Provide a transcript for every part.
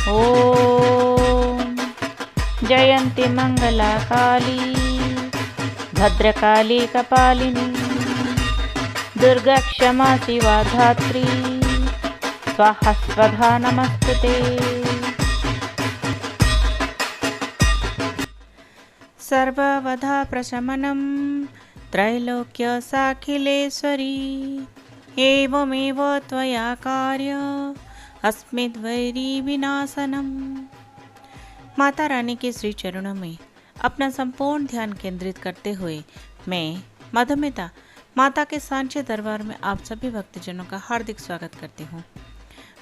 ॐ जयन्ति मंगला काली भद्रकाली कपालिनी दुर्गा क्षमा शिवा धात्री स्वाहा स्वधा नमस्तुते। सर्ववधा प्रशमनं त्रैलोक्य साखिलेश्वरी एवमेव त्वया कार्य अस्मिद्वैरी विनाशनम। माता रानी के श्री चरणों में अपना संपूर्ण ध्यान केंद्रित करते हुए मैं मधुमिता माता के सांचे दरबार में आप सभी भक्तजनों का हार्दिक स्वागत करती हूँ।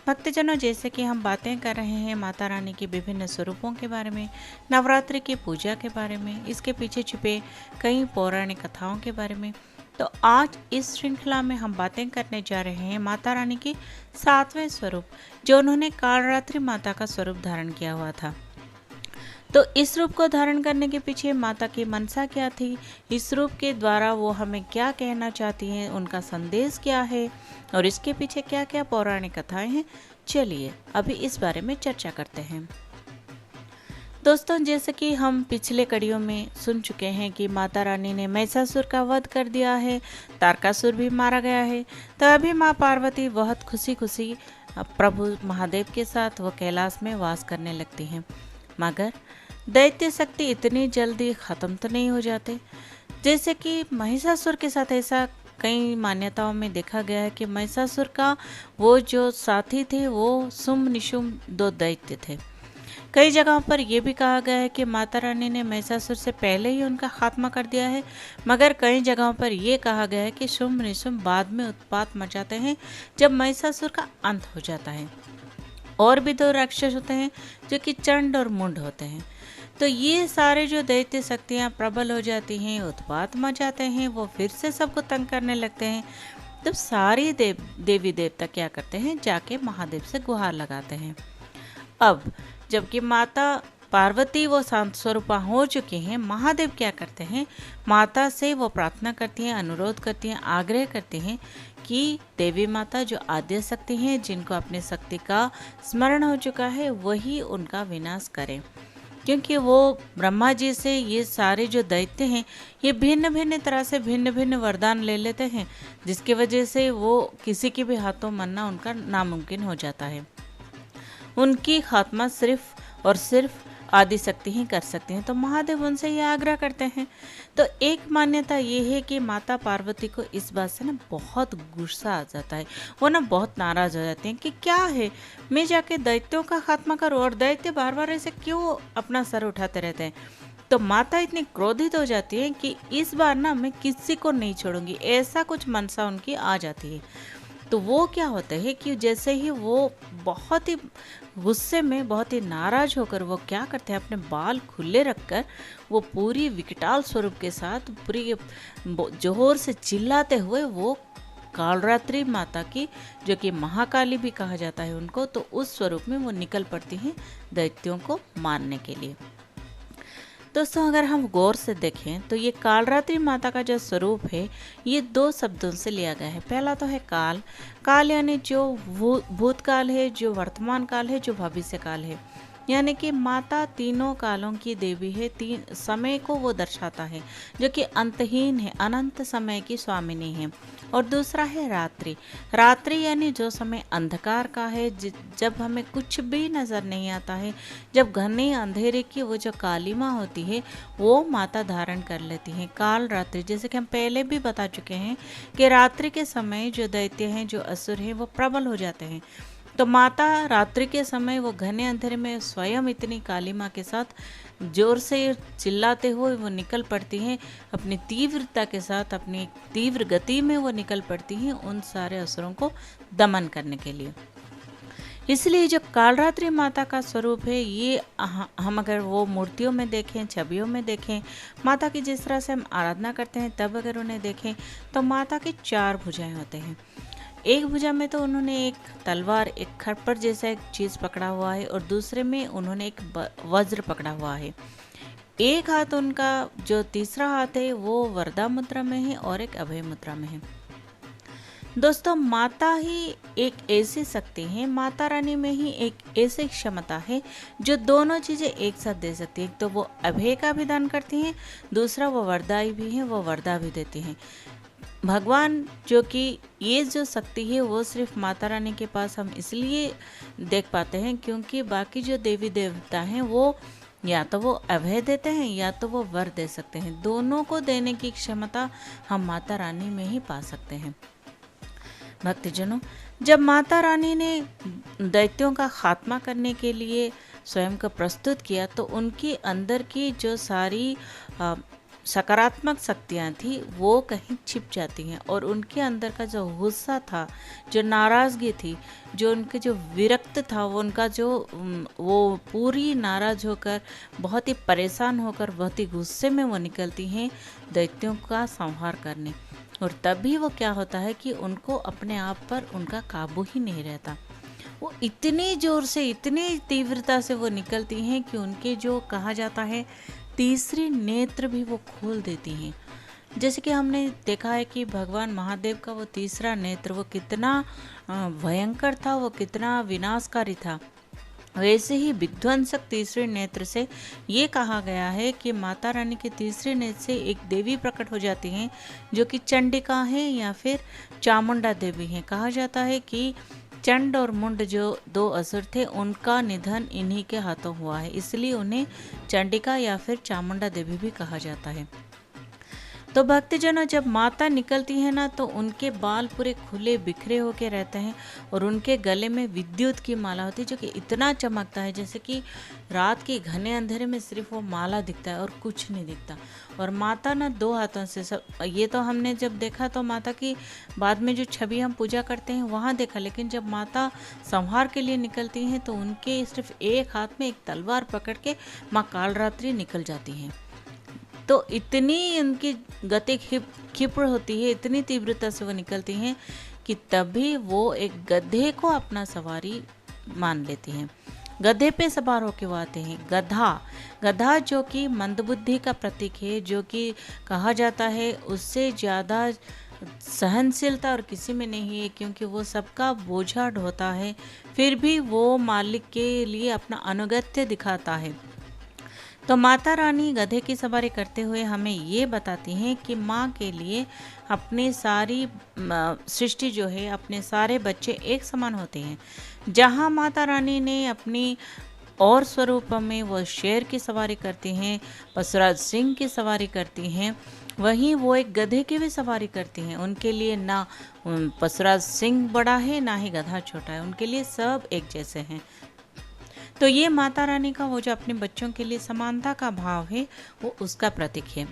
भक्तजनों, जैसे कि हम बातें कर रहे हैं माता रानी के विभिन्न स्वरूपों के बारे में, नवरात्रि की पूजा के बारे में, इसके पीछे छिपे कई पौराणिक कथाओं के बारे में, तो आज इस श्रृंखला में हम बातें करने जा रहे हैं माता रानी के 7वें स्वरूप, जो उन्होंने कालरात्रि माता का स्वरूप धारण किया हुआ था। तो इस रूप को धारण करने के पीछे माता की मनसा क्या थी, इस रूप के द्वारा वो हमें क्या कहना चाहती हैं, उनका संदेश क्या है और इसके पीछे क्या क्या पौराणिक कथाएं हैं, चलिए अभी इस बारे में चर्चा करते हैं। दोस्तों, जैसे कि हम पिछले कड़ियों में सुन चुके हैं कि माता रानी ने महिषासुर का वध कर दिया है, तारकासुर भी मारा गया है। तो अभी माँ पार्वती बहुत खुशी खुशी प्रभु महादेव के साथ वो कैलाश में वास करने लगती हैं, मगर दैत्य शक्ति इतनी जल्दी ख़त्म तो नहीं हो जाते। जैसे कि महिषासुर के साथ ऐसा कई मान्यताओं में देखा गया है कि महिषासुर का वो जो साथी थे वो शुंभ निशुंभ 2 दैत्य थे। कई जगहों पर यह भी कहा गया है कि माता रानी ने महिषासुर से पहले ही उनका खात्मा कर दिया है, मगर कई जगहों पर यह कहा गया है कि शुंभ निशुंभ बाद में उत्पात मचाते हैं जब महिषासुर का अंत हो जाता है। और भी 2 राक्षस होते हैं जो कि चंड और मुंड होते हैं। तो ये सारे जो दैत्य शक्तियाँ प्रबल हो जाती हैं, उत्पात मचाते हैं, वो फिर से सबको तंग करने लगते हैं। तब सारी देवी देवता क्या करते हैं, जाके महादेव से गुहार लगाते हैं। अब जबकि माता पार्वती वो शांत स्वरूपा हो चुकी हैं, महादेव क्या करते हैं, माता से वो प्रार्थना करती हैं, अनुरोध करती हैं, आग्रह करती हैं कि देवी माता जो आद्य शक्ति हैं, जिनको अपनी शक्ति का स्मरण हो चुका है, वही उनका विनाश करें। क्योंकि वो ब्रह्मा जी से ये सारे जो दैत्य हैं ये भिन्न भिन्न तरह से भिन्न भिन्न वरदान ले लेते हैं, जिसकी वजह से वो किसी के भी हाथों मरना उनका नामुमकिन हो जाता है। उनकी खात्मा सिर्फ और सिर्फ आदि शक्ति ही कर सकते हैं। तो महादेव उनसे ये आग्रह करते हैं। तो एक मान्यता ये है कि माता पार्वती को इस बात से ना बहुत गुस्सा आ जाता है, वो ना बहुत नाराज हो जाती हैं कि क्या है, मैं जाके दैत्यों का खात्मा करूँ और दैत्य बार बार ऐसे क्यों अपना सर उठाते रहते हैं। तो माता इतनी क्रोधित हो जाती है कि इस बार ना मैं किसी को नहीं छोड़ूंगी, ऐसा कुछ मनसा उनकी आ जाती है। तो वो क्या होता है कि जैसे ही वो बहुत ही गुस्से में, बहुत ही नाराज होकर वो क्या करते हैं, अपने बाल खुले रखकर वो पूरी विकटाल स्वरूप के साथ पूरी जोर से चिल्लाते हुए वो कालरात्रि माता की, जो कि महाकाली भी कहा जाता है उनको, तो उस स्वरूप में वो निकल पड़ती हैं दैत्यों को मारने के लिए। दोस्तों, अगर हम गौर से देखें तो ये कालरात्रि माता का जो स्वरूप है ये 2 शब्दों से लिया गया है। पहला तो है काल, काल यानी जो भूतकाल है, जो वर्तमान काल है, जो भविष्य काल है, यानी कि माता तीनों कालों की देवी है, 3 समय को वो दर्शाता है, जो कि अंतहीन है, अनंत समय की स्वामिनी है। और दूसरा है रात्रि, रात्रि यानी जो समय अंधकार का है, जब हमें कुछ भी नज़र नहीं आता है, जब घने अंधेरे की वो जो कालिमा होती है वो माता धारण कर लेती हैं काल रात्रि। जैसे कि हम पहले भी बता चुके हैं कि रात्रि के समय जो दैत्य हैं, जो असुर हैं, वो प्रबल हो जाते हैं। तो माता रात्रि के समय वो घने अंधेरे में स्वयं इतनी कालिमा के साथ जोर से चिल्लाते हुए वो निकल पड़ती हैं, अपनी तीव्रता के साथ, अपनी तीव्र गति में वो निकल पड़ती हैं उन सारे असुरों को दमन करने के लिए। इसलिए जो कालरात्रि माता का स्वरूप है ये हम अगर वो मूर्तियों में देखें, छवियों में देखें, माता की जिस तरह से हम आराधना करते हैं तब अगर उन्हें देखें तो माता की 4 भुजाएं होते हैं। एक भुजा में तो उन्होंने एक तलवार, एक खप्पर जैसा एक चीज़ पकड़ा हुआ है और दूसरे में उन्होंने एक वज्र पकड़ा हुआ है। एक हाथ उनका जो तीसरा हाथ है वो वरदा मुद्रा में है और एक अभय मुद्रा में है। दोस्तों, माता ही एक ऐसी शक्ति है, माता रानी में ही एक ऐसी क्षमता है जो दोनों चीज़ें एक साथ दे सकती है। एक तो वो अभय का भी दान करती हैं, दूसरा वो वरदाई भी है, वो वरदा भी देती हैं। भगवान जो कि ये जो शक्ति है वो सिर्फ माता रानी के पास हम इसलिए देख पाते हैं क्योंकि बाकी जो देवी देवता हैं वो या तो वो अभय देते हैं या तो वो वर दे सकते हैं। दोनों को देने की क्षमता हम माता रानी में ही पा सकते हैं। भक्तजनों, जब माता रानी ने दैत्यों का खात्मा करने के लिए स्वयं को प्रस्तुत किया तो उनके अंदर की जो सारी सकारात्मक शक्तियाँ थी वो कहीं छिप जाती हैं और उनके अंदर का जो गुस्सा था, जो नाराज़गी थी, जो उनके जो विरक्त था, वो उनका जो वो पूरी नाराज़ होकर, बहुत ही परेशान होकर, बहुत ही गुस्से में वो निकलती हैं दैत्यों का संहार करने। और तभी वो क्या होता है कि उनको अपने आप पर उनका काबू ही नहीं रहता। वो इतनी जोर से, इतनी तीव्रता से वो निकलती हैं कि उनके जो कहा जाता है तीसरी नेत्र भी वो खोल देती हैं। जैसे कि हमने देखा है कि भगवान महादेव का वो तीसरा नेत्र वो कितना भयंकर था, वो कितना विनाशकारी था। वैसे ही विध्वंसक तीसरे नेत्र से ये कहा गया है कि माता रानी के तीसरे नेत्र से एक देवी प्रकट हो जाती हैं जो कि चंडिका है या फिर चामुंडा देवी हैं। कहा जाता है कि चंड और मुंड जो दो असुर थे उनका निधन इन्हीं के हाथों हुआ है, इसलिए उन्हें चंडिका या फिर चामुंडा देवी भी कहा जाता है। तो भक्तजनों, जब माता निकलती है ना तो उनके बाल पूरे खुले बिखरे होके रहते हैं और उनके गले में विद्युत की माला होती है जो कि इतना चमकता है जैसे कि रात के घने अंधेरे में सिर्फ वो माला दिखता है और कुछ नहीं दिखता। और माता ना दो हाथों से सब, ये तो हमने जब देखा तो माता की बाद में जो छवि हम पूजा करते हैं वहाँ देखा, लेकिन जब माता संहार के लिए निकलती हैं तो उनके सिर्फ एक हाथ में एक तलवार पकड़ के माँ कालरात्रि निकल जाती हैं। तो इतनी उनकी गति क्षिप्र होती है, इतनी तीव्रता से वो निकलती हैं कि तभी वो एक गधे को अपना सवारी मान लेती हैं। गधे पे सवार होके वो आते हैं। गधा जो कि मंदबुद्धि का प्रतीक है, जो कि कहा जाता है उससे ज़्यादा सहनशीलता और किसी में नहीं है क्योंकि वो सबका बोझा ढोता है, फिर भी वो मालिक के लिए अपना अनुगत्य दिखाता है। तो माता रानी गधे की सवारी करते हुए हमें ये बताती हैं कि माँ के लिए अपनी सारी सृष्टि जो है, अपने सारे बच्चे एक समान होते हैं। जहाँ माता रानी ने अपनी और स्वरूप में वो शेर की सवारी करती हैं, पशुराज सिंह की सवारी करती हैं, वहीं वो एक गधे की भी सवारी करती हैं। उनके लिए ना पशुराज सिंह बड़ा है ना ही गधा छोटा है, उनके लिए सब एक जैसे हैं। तो ये माता रानी का वो जो अपने बच्चों के लिए समानता का भाव है वो उसका प्रतीक है।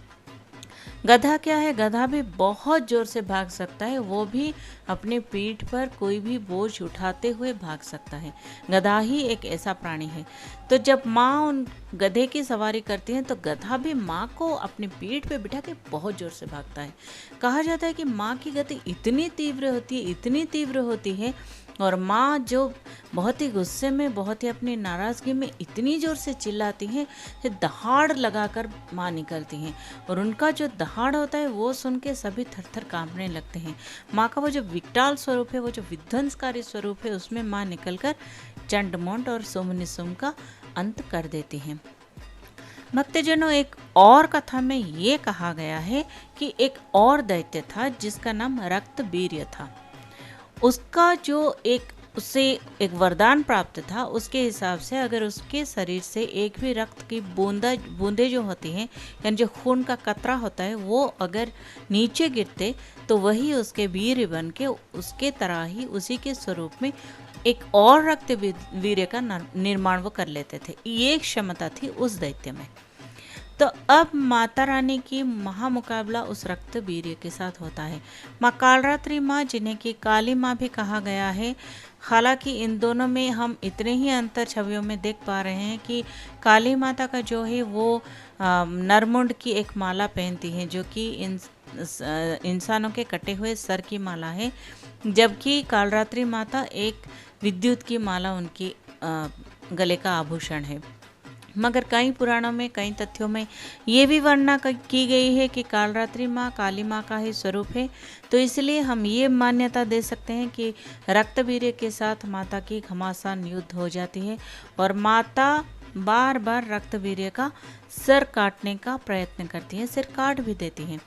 गधा क्या है? गधा भी बहुत जोर से भाग सकता है, वो भी अपने पीठ पर कोई भी बोझ उठाते हुए भाग सकता है। गधा ही एक ऐसा प्राणी है। तो जब माँ उन गधे की सवारी करती है तो गधा भी माँ को अपने पीठ पे बिठा के बहुत जोर से भागता है। कहा जाता है कि माँ की गति इतनी तीव्र होती है, इतनी तीव्र होती है, और माँ जो बहुत ही गुस्से में, बहुत ही अपनी नाराज़गी में इतनी ज़ोर से चिल्लाती हैं कि दहाड़ लगाकर माँ निकलती हैं, और उनका जो दहाड़ होता है वो सुन के सभी थर थर कांपने लगते हैं। माँ का वो जो विकटाल स्वरूप है, वो जो विध्वंसकारी स्वरूप है, उसमें माँ निकलकर चंड-मुंड और सुम-निशुम का अंत कर देती हैं। भक्तजनों, एक और कथा में ये कहा गया है कि एक और दैत्य था जिसका नाम रक्तबीर्य था। उसका जो उससे एक वरदान प्राप्त था, उसके हिसाब से अगर उसके शरीर से एक भी रक्त की बूंदे जो होती हैं, यानी जो खून का कतरा होता है, वो अगर नीचे गिरते तो वही उसके वीर्य बन के उसके तरह ही उसी के स्वरूप में एक और रक्त वीर्य का निर्माण वो कर लेते थे। ये क्षमता थी उस दैत्य में। तो अब माता रानी की महामुकाबला उस रक्त वीर्य के साथ होता है। माँ कालरात्रि माँ, जिन्हें कि काली माँ भी कहा गया है, हालांकि इन दोनों में हम इतने ही अंतर छवियों में देख पा रहे हैं कि काली माता का जो है वो नरमुंड की एक माला पहनती हैं जो कि इंसानों के कटे हुए सर की माला है, जबकि कालरात्रि माता एक विद्युत की माला उनकी गले का आभूषण है। मगर कई पुराणों में, कई तथ्यों में ये भी वर्णना की गई है कि कालरात्रि माँ काली माँ का ही स्वरूप है। तो इसलिए हम ये मान्यता दे सकते हैं कि रक्तबीर्य के साथ माता की घमासान युद्ध हो जाती है और माता बार बार रक्तबीर्य का सिर काटने का प्रयत्न करती है, सिर काट भी देती हैं।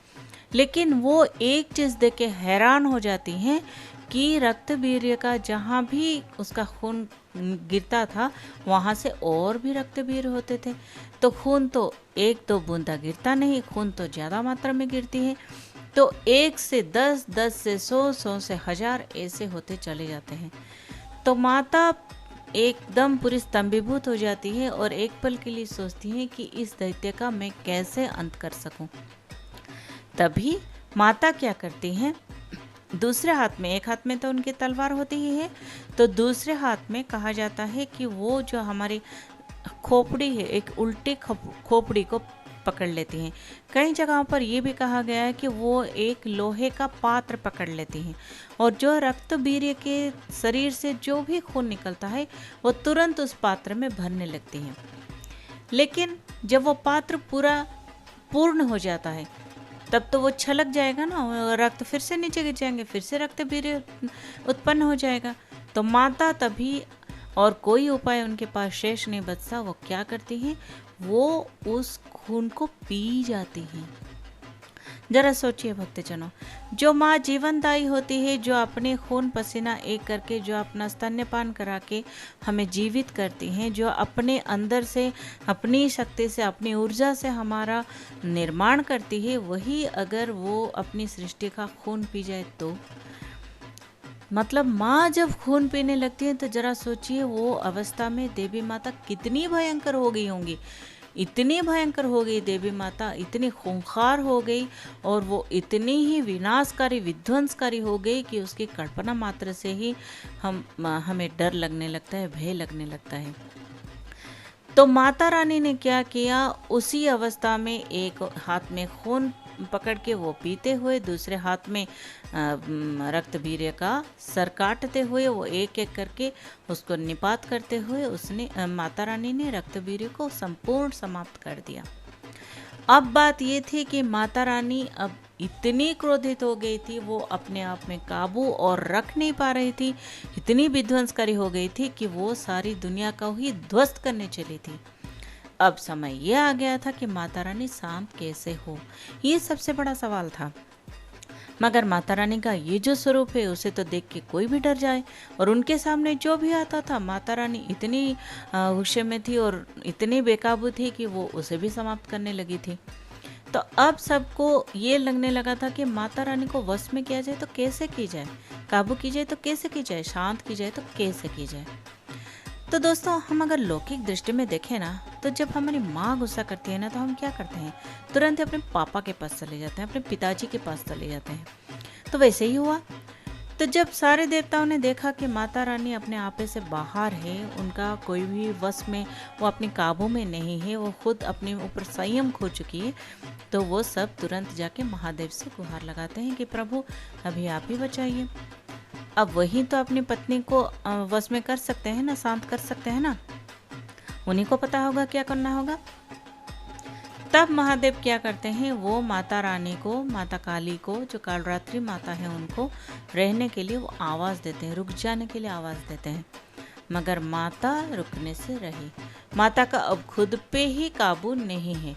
लेकिन वो एक चीज़ देख के हैरान हो जाती हैं कि रक्तबीर्य का जहाँ भी उसका खून गिरता था वहाँ से और भी रक्तबीर होते थे। तो खून तो एक दो बूंदा गिरता नहीं, खून तो ज़्यादा मात्रा में गिरती है। तो 1 से 10, 10 से 100, 100 से 1000 ऐसे होते चले जाते हैं। तो माता एकदम पूरी स्तंभीभूत हो जाती है और एक पल के लिए सोचती है कि इस दैत्य का मैं कैसे अंत कर सकूं। तभी माता क्या करती हैं, दूसरे हाथ में, एक हाथ में तो उनकी तलवार होती ही है, तो दूसरे हाथ में कहा जाता है कि वो जो हमारी खोपड़ी है, एक उल्टी खोपड़ी को पकड़ लेती हैं। कई जगहों पर यह भी कहा गया है कि वो एक लोहे का पात्र पकड़ लेती हैं और जो रक्तबीर्य के शरीर से जो भी खून निकलता है वो तुरंत उस पात्र में भरने लगती हैं। लेकिन जब वो पात्र पूरा पूर्ण हो जाता है तब तो वो छलक जाएगा ना, रक्त फिर से नीचे गिर जाएंगे, फिर से रक्तबीर्य उत्पन्न हो जाएगा। तो माता तभी, और कोई उपाय उनके पास शेष नहीं बचता, वो क्या करती हैं, वो उस खून को पी जाती हैं। जरा सोचिए भक्तजनों, जो माँ जीवनदायी होती है, जो अपने खून पसीना एक करके, जो अपना स्तन्यपान करा के हमें जीवित करती हैं, जो अपने अंदर से, अपनी शक्ति से, अपनी ऊर्जा से हमारा निर्माण करती है, वही अगर वो अपनी सृष्टि का खून पी जाए तो मतलब माँ जब खून पीने लगती है तो जरा सोचिए वो अवस्था में देवी माता कितनी भयंकर हो गई होंगी। इतनी भयंकर हो गई देवी माता, इतनी खूंखार हो गई और वो इतनी ही विनाशकारी, विध्वंसकारी हो गई कि उसकी कल्पना मात्र से ही हमें डर लगने लगता है, भय लगने लगता है। तो माता रानी ने क्या किया, उसी अवस्था में एक हाथ में खून पकड़ के वो पीते हुए, दूसरे हाथ में रक्तबीर्य का सर काटते हुए, वो एक एक करके उसको निपात करते हुए उसने, माता रानी ने रक्तबीर्य को संपूर्ण समाप्त कर दिया। अब बात ये थी कि माता रानी अब इतनी क्रोधित हो गई थी, वो अपने आप में काबू और रख नहीं पा रही थी, इतनी विध्वंसकारी हो गई थी कि वो सारी दुनिया को ही ध्वस्त करने चली थी। अब समय यह आ गया था कि माता रानी शांत कैसे हो, ये सबसे बड़ा सवाल था। मगर माता रानी का ये जो स्वरूप है उसे तो देख के कोई भी डर जाए, और उनके सामने जो भी आता था, माता रानी इतनी गुस्से में थी और इतनी बेकाबू थी कि वो उसे भी समाप्त करने लगी थी। तो अब सबको ये लगने लगा था कि माता रानी को वश में किया जाए तो कैसे की जाए, काबू की जाए तो कैसे की जाए, शांत की जाए तो कैसे की जाए। तो दोस्तों, हम अगर लौकिक दृष्टि में देखें ना, तो जब हमारी माँ गुस्सा करती है ना, तो हम क्या करते हैं, तुरंत अपने पापा के पास चले जाते हैं, अपने पिताजी के पास चले जाते हैं। तो वैसे ही हुआ। तो जब सारे देवताओं ने देखा कि माता रानी अपने आपे से बाहर है, उनका कोई भी वश में, वो अपने काबू में नहीं है, वो खुद अपने ऊपर संयम खो चुकी है, तो वो सब तुरंत जाके महादेव से गुहार लगाते हैं कि प्रभु अभी आप ही बचाइए। अब वही तो अपनी पत्नी को वश में कर सकते हैं ना, शांत कर सकते हैं ना, उन्हीं को पता होगा क्या करना होगा। तब महादेव क्या करते हैं, वो माता रानी को, माता काली को, जो कालरात्रि माता है, उनको रहने के लिए वो आवाज़ देते हैं, रुक जाने के लिए आवाज़ देते हैं। मगर माता रुकने से रही। माता का अब खुद पे ही काबू नहीं है।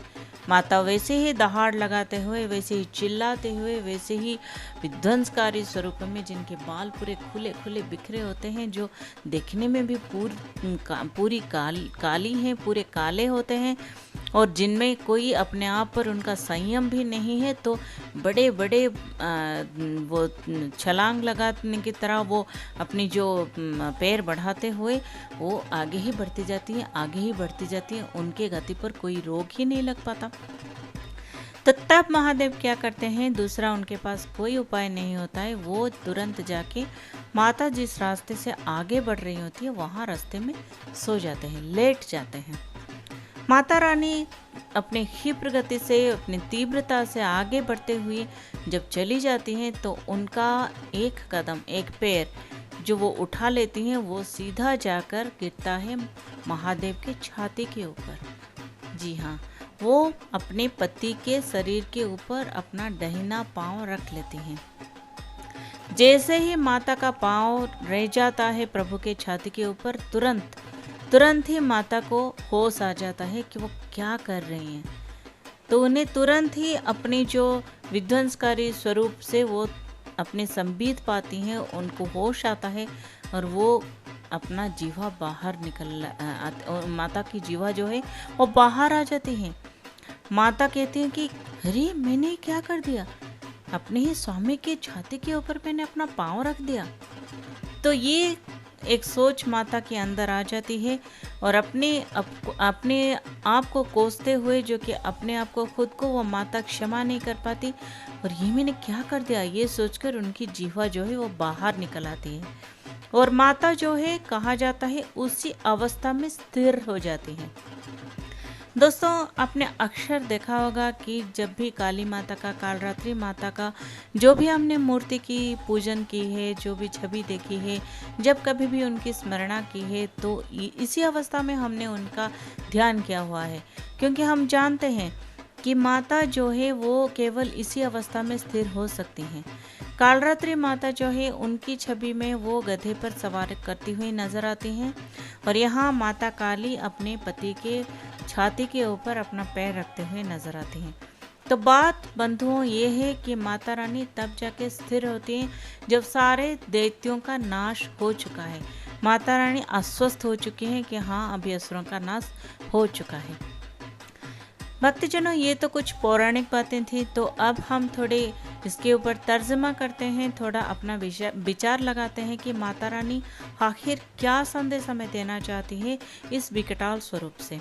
माता वैसे ही दहाड़ लगाते हुए, वैसे ही चिल्लाते हुए, वैसे ही विध्वंसकारी स्वरूप में, जिनके बाल पूरे खुले खुले बिखरे होते हैं, जो देखने में भी पूरी काली हैं, पूरे काले होते हैं, और जिनमें कोई अपने आप पर उनका संयम भी नहीं है, तो बड़े बड़े वो छलांग लगाने की तरह वो अपनी जो पैर बढ़ाते हुए वो आगे ही बढ़ती जाती हैं, आगे ही बढ़ती जाती हैं, उनके गति पर कोई रोक ही नहीं लग पाता। तो तब महादेव क्या करते हैं, दूसरा उनके पास कोई उपाय नहीं होता है, वो तुरंत जाके माता जिस रास्ते से आगे बढ़ रही होती है वहाँ रास्ते में सो जाते हैं, लेट जाते हैं। माता रानी अपने क्षिप्र गति से, अपनी तीव्रता से आगे बढ़ते हुए जब चली जाती हैं, तो उनका एक कदम, एक पैर जो वो उठा लेती हैं, वो सीधा जाकर गिरता है महादेव के छाती के ऊपर। जी हाँ, वो अपने पति के शरीर के ऊपर अपना दाहिना पांव रख लेती हैं। जैसे ही माता का पांव रह जाता है प्रभु के छाती के ऊपर, तुरंत तुरंत ही माता को होश आ जाता है कि वो क्या कर रही हैं। तो उन्हें तुरंत ही अपनी जो विध्वंसकारी स्वरूप से वो अपने संबित पाती हैं, उनको होश आता है और वो अपना जीवा बाहर माता की जीवा जो है वो बाहर आ जाती है। माता कहती है कि अरे मैंने क्या कर दिया, अपने ही स्वामी के छाती के ऊपर मैंने अपना पाँव रख दिया। तो ये एक सोच माता के अंदर आ जाती है और अपने आप को कोसते हुए, जो कि अपने आप को खुद को वो माता क्षमा नहीं कर पाती और ये मैंने क्या कर दिया, ये सोचकर उनकी जीवा जो है वो बाहर निकल आती है और माता जो है कहा जाता है उसी अवस्था में स्थिर हो जाती है। दोस्तों, आपने अक्सर देखा होगा कि जब भी काली माता का, कालरात्रि माता का जो भी हमने मूर्ति की पूजन की है, जो भी छवि देखी है, जब कभी भी उनकी स्मरणा की है, तो इसी अवस्था में हमने उनका ध्यान किया हुआ है। क्योंकि हम जानते हैं कि माता जो है वो केवल इसी अवस्था में स्थिर हो सकती हैं। कालरात्रि माता जो है उनकी छवि में वो गधे पर सवार करती हुई नजर आती हैं और यहाँ माता काली अपने पति के छाती के ऊपर अपना पैर रखते हुए नजर आती हैं। तो बात बंधुओं ये है कि माता रानी तब जाके स्थिर होती हैं जब सारे दैत्यों का नाश हो चुका है। माता रानी आश्वस्त हो चुकी हैं कि हाँ, अभी असुरों का नाश हो चुका है। भक्तजनों, ये तो कुछ पौराणिक बातें थी, तो अब हम थोड़े इसके ऊपर तर्जमा करते हैं, थोड़ा अपना विचार लगाते हैं कि माता रानी आखिर क्या संदेश हमें देना चाहती है इस विकटाल स्वरूप से।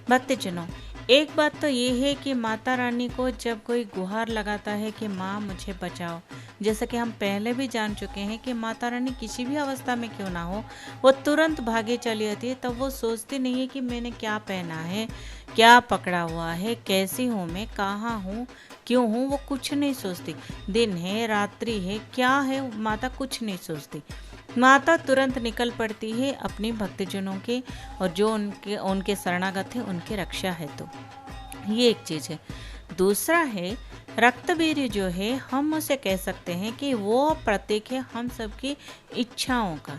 भक्तजनों, एक बात तो ये है कि माता रानी को जब कोई गुहार लगाता है कि माँ मुझे बचाओ, जैसा कि हम पहले भी जान चुके हैं कि माता रानी किसी भी अवस्था में क्यों ना हो, वो तुरंत भागे चली आती है। तब वो सोचती नहीं है कि मैंने क्या पहना है, क्या पकड़ा हुआ है, कैसी हूँ मैं, कहाँ हूँ, क्यों हूँ, वो कुछ नहीं सोचती। दिन है, रात्रि है, क्या है, माता कुछ नहीं सोचती। माता तुरंत निकल पड़ती है अपने भक्तजनों के और जो उनके शरणागत है उनकी रक्षा है। तो ये एक चीज़ है। दूसरा है रक्तवीर्य जो है, हम उसे कह सकते हैं कि वो प्रतीक है हम सबकी इच्छाओं का,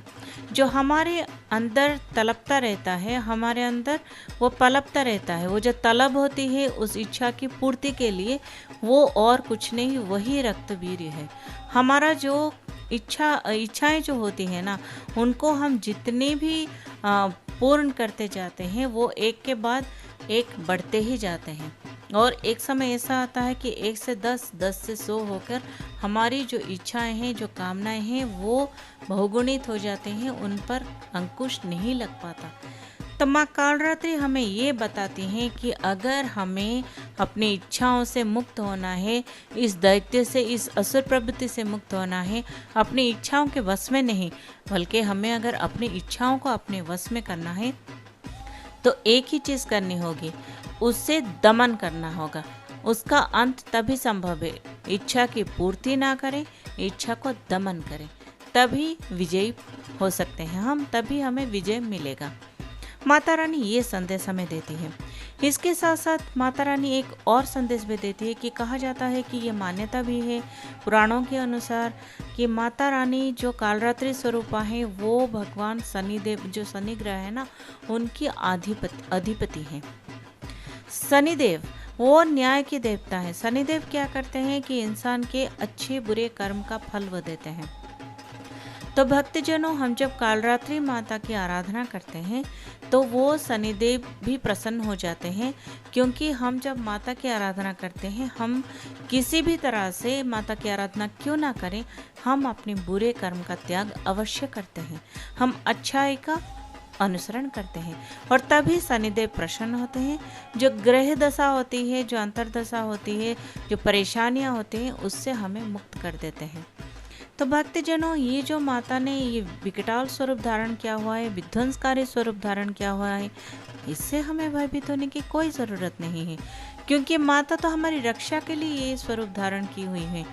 जो हमारे अंदर तलपता रहता है, हमारे अंदर वो पलपता रहता है। वो जो तलब होती है उस इच्छा की पूर्ति के लिए, वो और कुछ नहीं, वही रक्तवीर्य है। हमारा जो इच्छाएं जो होती है ना, उनको हम जितने भी पूर्ण करते जाते हैं, वो एक के बाद एक बढ़ते ही जाते हैं और एक समय ऐसा आता है कि 1 से 10, 10 से 100 होकर हमारी जो इच्छाएं हैं, जो कामनाएं हैं, वो बहुगुणित हो जाते हैं, उन पर अंकुश नहीं लग पाता। तो माँ कालरात्रि हमें ये बताती हैं कि अगर हमें अपनी इच्छाओं से मुक्त होना है, इस दैत्य से, इस असुर प्रवृत्ति से मुक्त होना है, अपनी इच्छाओं के वश में नहीं, बल्कि हमें अगर अपनी इच्छाओं को अपने वश में करना है तो एक ही चीज़ करनी होगी, उससे दमन करना होगा। उसका अंत तभी संभव है, इच्छा की पूर्ति ना करें, इच्छा को दमन करें, तभी विजयी हो सकते हैं हम, तभी हमें विजय मिलेगा। माता रानी ये संदेश हमें देती है। इसके साथ साथ माता रानी एक और संदेश भी देती है कि कहा जाता है कि ये मान्यता भी है पुराणों के अनुसार कि माता रानी जो कालरात्रि स्वरूपा है, वो भगवान शनिदेव, जो शनि ग्रह है ना, उनकी अधिपति हैं। शनिदेव वो न्याय के देवता है। शनिदेव क्या करते हैं कि इंसान के अच्छे बुरे कर्म का फल वो देते हैं। तो भक्तजनों, हम जब कालरात्रि माता की आराधना करते हैं तो वो शनिदेव भी प्रसन्न हो जाते हैं, क्योंकि हम जब माता की आराधना करते हैं, हम किसी भी तरह से माता की आराधना क्यों ना करें, हम अपने बुरे कर्म का त्याग अवश्य करते हैं, हम अच्छाई का अनुसरण करते हैं और तभी शनिदेव प्रसन्न होते हैं। जो ग्रह दशा होती है, जो अंतर्दशा होती है, जो परेशानियां होती हैं, उससे हमें मुक्त कर देते हैं। तो भक्तजनों, ये जो माता ने ये विकटाल स्वरूप धारण किया हुआ है, विध्वंसकारी स्वरूप धारण किया हुआ है, इससे हमें भयभीत होने की कोई ज़रूरत नहीं है, क्योंकि माता तो हमारी रक्षा के लिए ये स्वरूप धारण की हुई है।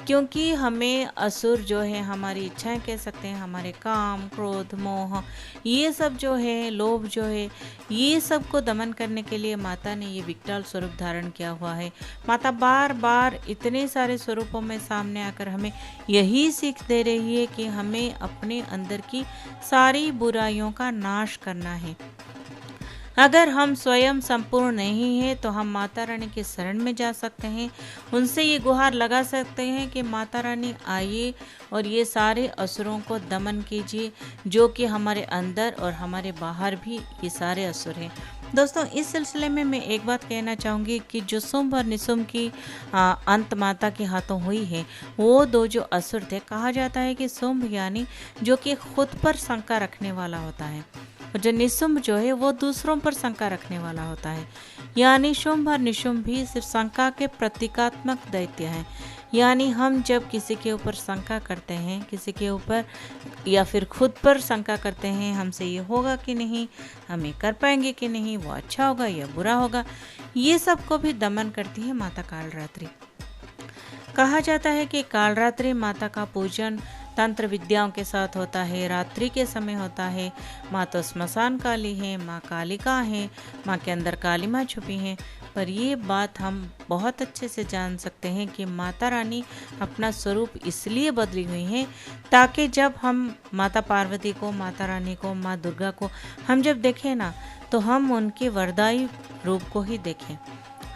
क्योंकि हमें असुर जो है, हमारी इच्छाएं कह सकते हैं, हमारे काम, क्रोध, मोह, ये सब जो है, लोभ जो है, ये सब को दमन करने के लिए माता ने ये विकटाल स्वरूप धारण किया हुआ है। माता बार बार इतने सारे स्वरूपों में सामने आकर हमें यही सीख दे रही है कि हमें अपने अंदर की सारी बुराइयों का नाश करना है। अगर हम स्वयं संपूर्ण नहीं हैं तो हम माता रानी के शरण में जा सकते हैं, उनसे ये गुहार लगा सकते हैं कि माता रानी आइए और ये सारे असुरों को दमन कीजिए, जो कि हमारे अंदर और हमारे बाहर भी ये सारे असुर हैं। दोस्तों, इस सिलसिले में मैं एक बात कहना चाहूँगी कि जो शुंभ और निशुंभ की अंत माता के हाथों हुई है, वो दो जो असुर थे, कहा जाता है कि शुंभ यानी जो कि खुद पर शंका रखने वाला होता है, और जो निशुंभ जो है वो दूसरों पर शंका रखने वाला होता है। यानी शुंभ और निशुंभ भी सिर्फ शंका के प्रतीकात्मक दैत्य हैं। यानी हम जब किसी के ऊपर शंका करते हैं, किसी के ऊपर या फिर खुद पर शंका करते हैं, हमसे ये होगा कि नहीं, हमें कर पाएंगे कि नहीं, वो अच्छा होगा या बुरा होगा, ये सब को भी दमन करती है माता कालरात्रि। कहा जाता है कि कालरात्रि माता का पूजन तंत्र विद्याओं के साथ होता है, रात्रि के समय होता है। माँ तो स्मशान काली है, माँ कालिका है, माँ के अंदर काली माँ छुपी हैं। पर ये बात हम बहुत अच्छे से जान सकते हैं कि माता रानी अपना स्वरूप इसलिए बदली हुई हैं ताकि जब हम माता पार्वती को, माता रानी को, माँ दुर्गा को हम जब देखें ना, तो हम उनके वरदायी रूप को ही देखें,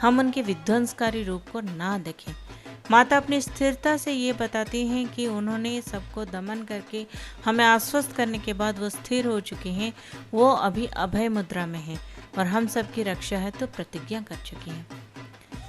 हम उनके विध्वंसकारी रूप को ना देखें। माता अपनी स्थिरता से ये बताती हैं कि उन्होंने सबको दमन करके हमें आश्वस्त करने के बाद वो स्थिर हो चुकी हैं, वो अभी अभय मुद्रा में हैं और हम सबकी रक्षा है तो प्रतिज्ञा कर चुकी हैं।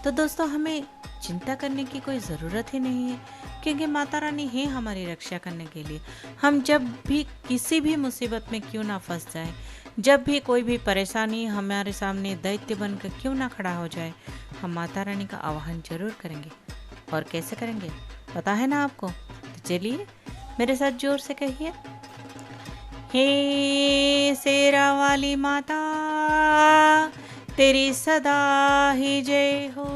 तो दोस्तों, हमें चिंता करने की कोई ज़रूरत ही नहीं है, क्योंकि माता रानी है हमारी रक्षा करने के लिए। हम जब भी किसी भी मुसीबत में क्यों ना फंस जाए, जब भी कोई भी परेशानी हमारे सामने दैत्य बनकर क्यों ना खड़ा हो जाए, हम माता रानी का आवाहन जरूर करेंगे। और कैसे करेंगे पता है ना आपको? तो चलिए मेरे साथ जोर से कहिए, हे शेरा वाली माता, तेरी सदा ही जय हो।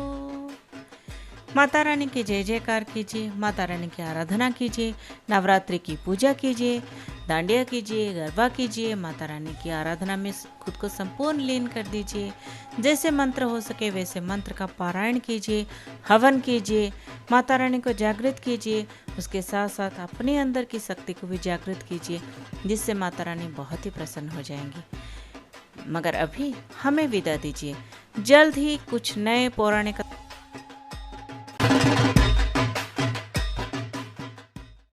माता रानी की जय जयकार कीजिए, माता रानी की आराधना कीजिए, नवरात्रि की पूजा कीजिए, दांडिया कीजिए, गरबा कीजिए, माता रानी की आराधना में खुद को संपूर्ण लीन कर दीजिए। जैसे मंत्र हो सके वैसे मंत्र का पारायण कीजिए, हवन कीजिए, माता रानी को जागृत कीजिए, उसके साथ साथ अपने अंदर की शक्ति को भी जागृत कीजिए, जिससे माता रानी बहुत ही प्रसन्न हो जाएंगी। मगर अभी हमें विदा दीजिए, जल्द ही कुछ नए पौराणिक